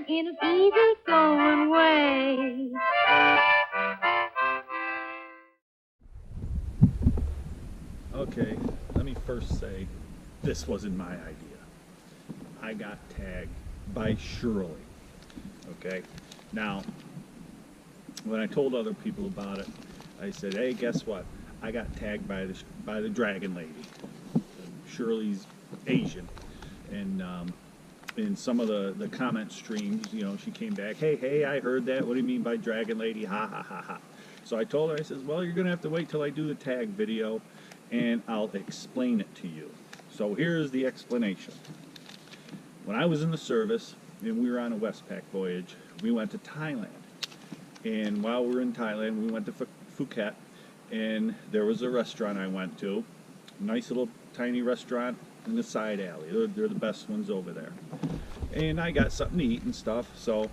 in an easy-going way. Okay, let me first say, this wasn't my idea. I got tagged by Shirley. Okay, now, when I told other people about it, I said, hey, guess what? I got tagged by the dragon lady. Shirley's Asian, and in some of the comment streams, you know, she came back, hey, I heard that. What do you mean by dragon lady? Ha ha ha ha. So I told her, I says, well, you're gonna have to wait till I do the tag video, and I'll explain it to you. So here's the explanation. When I was in the service and we were on a Westpac voyage, we went to Thailand. And while we were in Thailand, we went to Phuket, and there was a restaurant I went to, a nice little tiny restaurant in the side alley. They're the best ones over there. And I got something to eat and stuff, so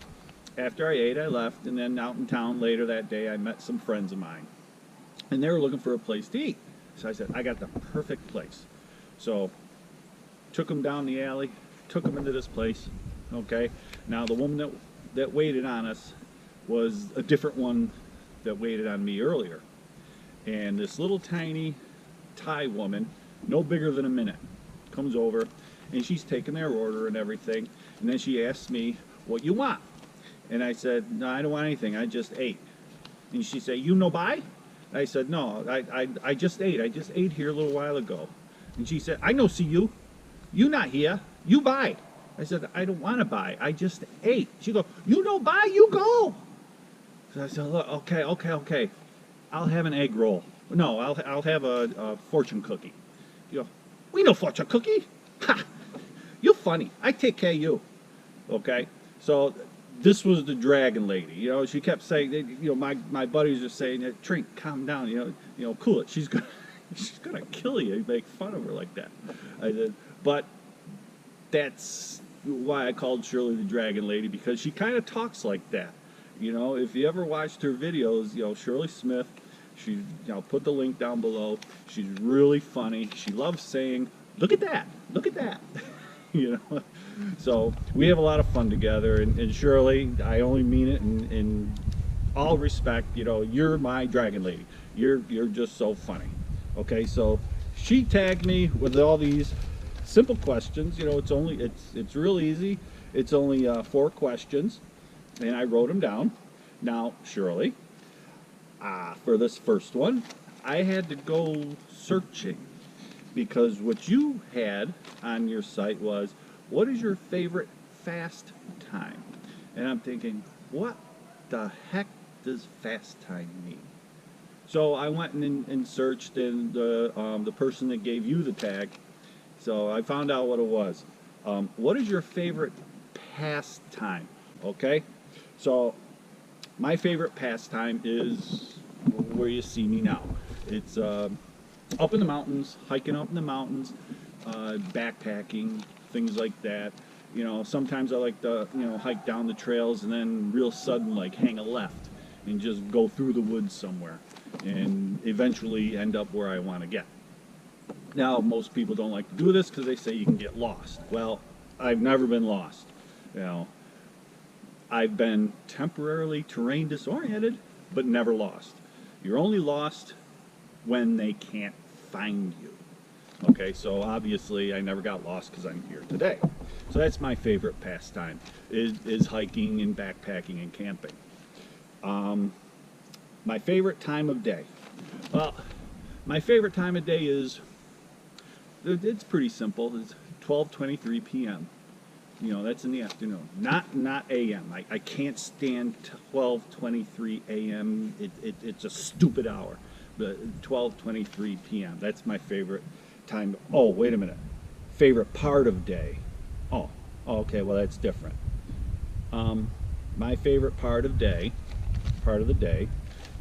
after I ate, I left, and then out in town later that day, I met some friends of mine. And they were looking for a place to eat. So I said, I got the perfect place. So took them down the alley, took them into this place. Okay, now the woman that waited on us was a different one that waited on me earlier. And this little tiny Thai woman, no bigger than a minute, comes over, and she's taking their order and everything. And then she asks me, what you want? And I said, no, I don't want anything, I just ate. And she said, you no buy? I said, no, I just ate. I just ate here a little while ago. And she said, I no see you. You not here. You buy. I said, I don't want to buy. I just ate. She go, you no buy, you go. So I said, look, okay. I'll have an egg roll. No, I'll have a fortune cookie. You go, we no fortune cookie. Ha! You're funny. I take care of you. Okay? So this was the dragon lady. You know, she kept saying, you know, my buddies are saying, Trink, calm down, you know, cool it. She's gonna kill you. You make fun of her like that. I said, but that's why I called Shirley the dragon lady, because she kind of talks like that. You know, if you ever watched her videos, you know, Shirley Smith, I'll put the link down below. She's really funny. She loves saying, look at that, you know. So we have a lot of fun together, and Shirley, I only mean it in all respect, you know, you're my dragon lady. You're just so funny. Okay, so she tagged me with all these simple questions. You know, it's real easy. It's only 4 questions, and I wrote them down. Now, Shirley, for this first one, I had to go searching, because what you had on your site was, what is your favorite fast time? And I'm thinking, what the heck does fast time mean? So I went and searched, and the person that gave you the tag, so I found out what it was. What is your favorite pastime? Okay, so my favorite pastime is where you see me now. It's up in the mountains, hiking up in the mountains, backpacking, things like that. You know, sometimes I like to, you know, hike down the trails and then real sudden, like, hang a left and just go through the woods somewhere and eventually end up where I want to get. Now, most people don't like to do this because they say you can get lost. Well, I've never been lost. You know, I've been temporarily terrain disoriented, but never lost. You're only lost when they can't find you. Okay, so obviously I never got lost because I'm here today. So that's my favorite pastime, is hiking and backpacking and camping. My favorite time of day. Well, my favorite time of day is, it's pretty simple. It's 12:23 p.m. You know, that's in the afternoon, not a.m. I can't stand 12:23 a.m. It's a stupid hour. But 12:23 p.m. That's my favorite time. Oh, wait a minute. Favorite part of day. Oh, okay. Well, that's different. My favorite part of the day,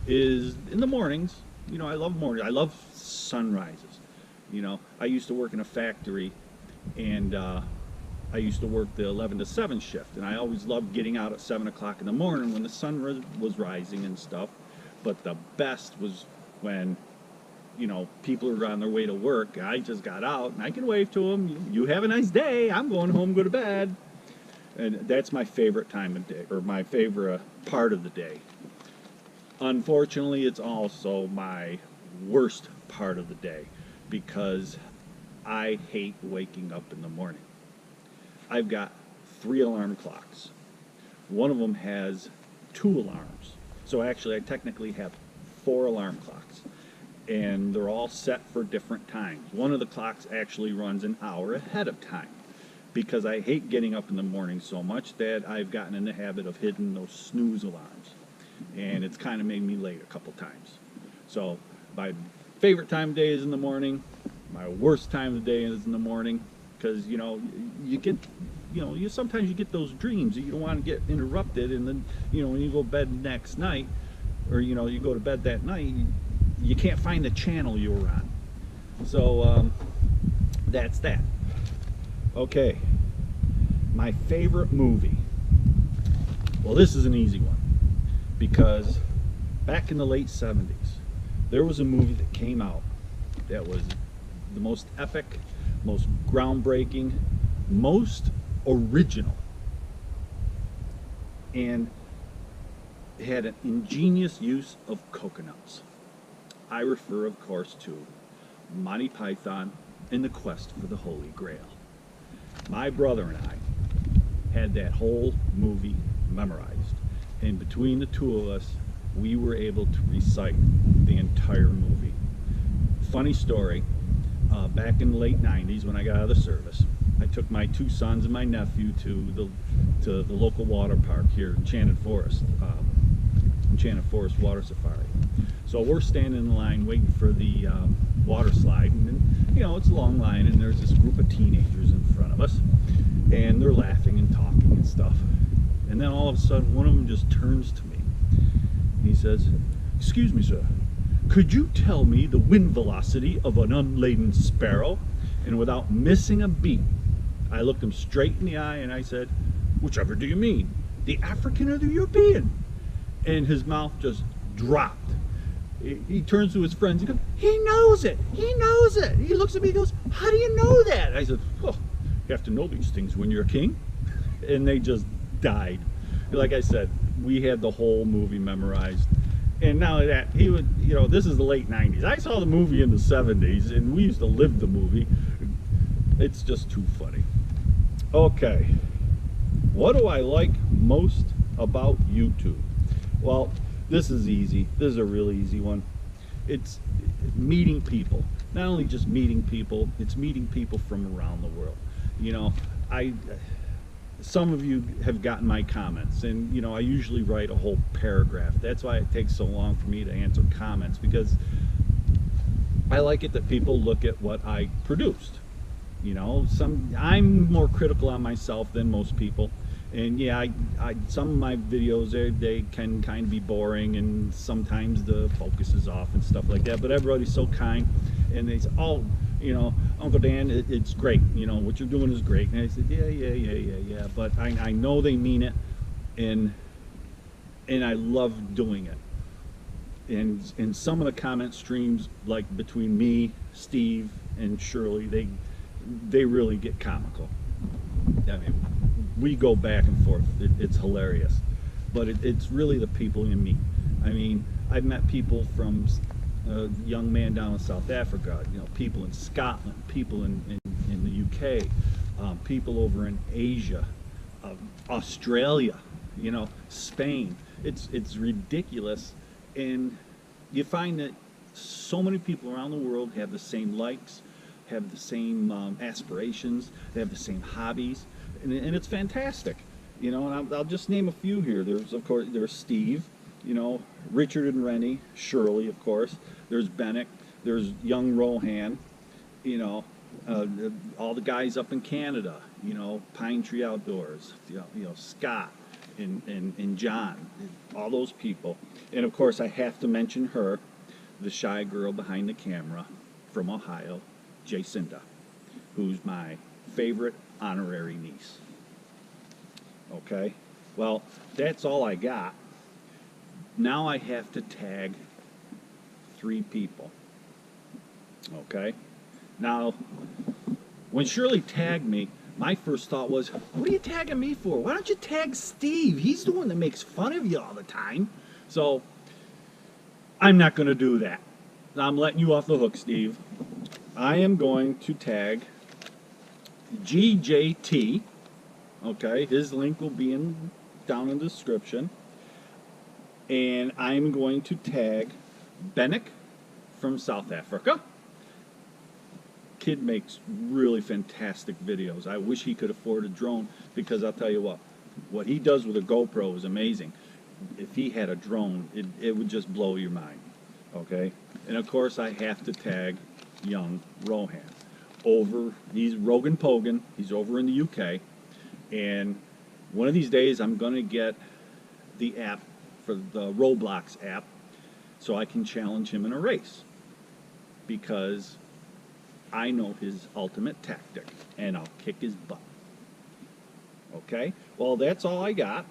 is in the mornings. You know, I love mornings. I love sunrises. You know, I used to work in a factory, and I used to work the 11 to 7 shift, and I always loved getting out at 7 o'clock in the morning when the sun was rising and stuff. But the best was when, you know, people are on their way to work. I just got out, and I can wave to them. You have a nice day. I'm going home, go to bed. And that's my favorite time of day, or my favorite part of the day. Unfortunately, it's also my worst part of the day because I hate waking up in the morning. I've got 3 alarm clocks. One of them has 2 alarms. So actually, I technically have 4 alarm clocks. And they're all set for different times. One of the clocks actually runs an hour ahead of time because I hate getting up in the morning so much that I've gotten in the habit of hitting those snooze alarms. And it's kind of made me late a couple times. So my favorite time of day is in the morning. My worst time of the day is in the morning because, you get, you sometimes you get those dreams that you don't want to get interrupted, and then, when you go to bed next night, or, you go to bed that night, you can't find the channel you were on. So that's that. Okay, my favorite movie. Well, this is an easy one because back in the late 70s, there was a movie that came out that was the most epic, most groundbreaking, most original, and had an ingenious use of coconuts. I refer, of course, to Monty Python and the Quest for the Holy Grail. My brother and I had that whole movie memorized, and between the two of us, we were able to recite the entire movie. Funny story, back in the late 90s when I got out of the service, I took my 2 sons and my nephew to the local water park here, Enchanted Forest Water Safari. So we're standing in line waiting for the water slide, and then, it's a long line, and there's this group of teenagers in front of us, and they're laughing and talking and stuff. And then all of a sudden, one of them just turns to me. He says, "Excuse me, sir, could you tell me the wind velocity of an unladen sparrow?" And without missing a beat, I looked him straight in the eye and I said, "Whichever do you mean, the African or the European?" And his mouth just dropped. He turns to his friends. He goes, "He knows it. He knows it." He looks at me and goes, "How do you know that?" I said, "Oh, you have to know these things when you're a king." And they just died. Like I said, we had the whole movie memorized. And not only that, he would, this is the late 90s. I saw the movie in the 70s, and we used to live the movie. It's just too funny. Okay, what do I like most about YouTube? Well, this is easy. This is a really easy one. It's meeting people. Not only just meeting people, it's meeting people from around the world. Some of you have gotten my comments, and I usually write a whole paragraph. That's why it takes so long for me to answer comments, because I like it that people look at what I produced. I'm more critical on myself than most people, and yeah, some of my videos they can kind of be boring, and sometimes the focus is off and stuff like that. But everybody's so kind, and they say, "Oh, Uncle Dan, it's great. What you're doing is great." And I said, yeah. But I know they mean it, and I love doing it. And some of the comment streams, like between me, Steve, and Shirley, they really get comical. I mean, we go back and forth. It's hilarious. But it's really the people you meet. I mean, I've met people from a young man down in South Africa, people in Scotland, people in the UK, people over in Asia, Australia, Spain. It's ridiculous, and you find that so many people around the world have the same likes, have the same aspirations, they have the same hobbies, and it's fantastic. And I'll just name a few here. There's Steve, Richard and Rennie, Shirley, of course. There's Bennett. There's young Rohan. All the guys up in Canada. Pine Tree Outdoors. Scott and John. All those people. And of course, I have to mention her, the shy girl behind the camera from Ohio, Jacinda, who's my favorite honorary niece. Okay. Well, that's all I got. Now I have to tag 3 people. Okay? Now, when Shirley tagged me, my first thought was, what are you tagging me for? Why don't you tag Steve? He's the one that makes fun of you all the time. So I'm not going to do that. I'm letting you off the hook, Steve. I am going to tag GJT. Okay, his link will be down in the description. And I'm going to tag Bennick from South Africa. Kid makes really fantastic videos. I wish he could afford a drone, because I'll tell you what he does with a GoPro is amazing. If he had a drone, it would just blow your mind. Okay, and of course I have to tag young Rohan. He's Rogan Pogan. He's over in the UK, and one of these days I'm gonna get the app for the Roblox app so I can challenge him in a race, because I know his ultimate tactic and I'll kick his butt. Okay, well, that's all I got,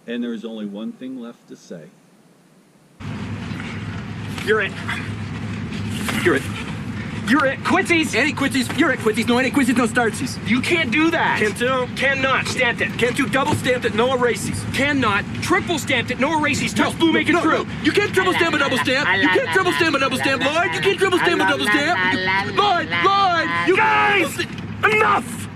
and there's only one thing left to say. You're it. You're it. You're it. Quincy's! Anti-Quincy's. You're it, Quincy's. No anti-Quincy's, no startsies. You can't do that. Can't do. Cannot. Stamped it. Can't do. Double stamped it. No erases. Cannot. Triple stamped it. No erases. Touch blue, make it true. You can't triple stamp a double stamp. You can't triple stamp a double stamp, Lloyd. You can't triple stamp a double stamp. Lloyd! Lloyd! You guys! Enough!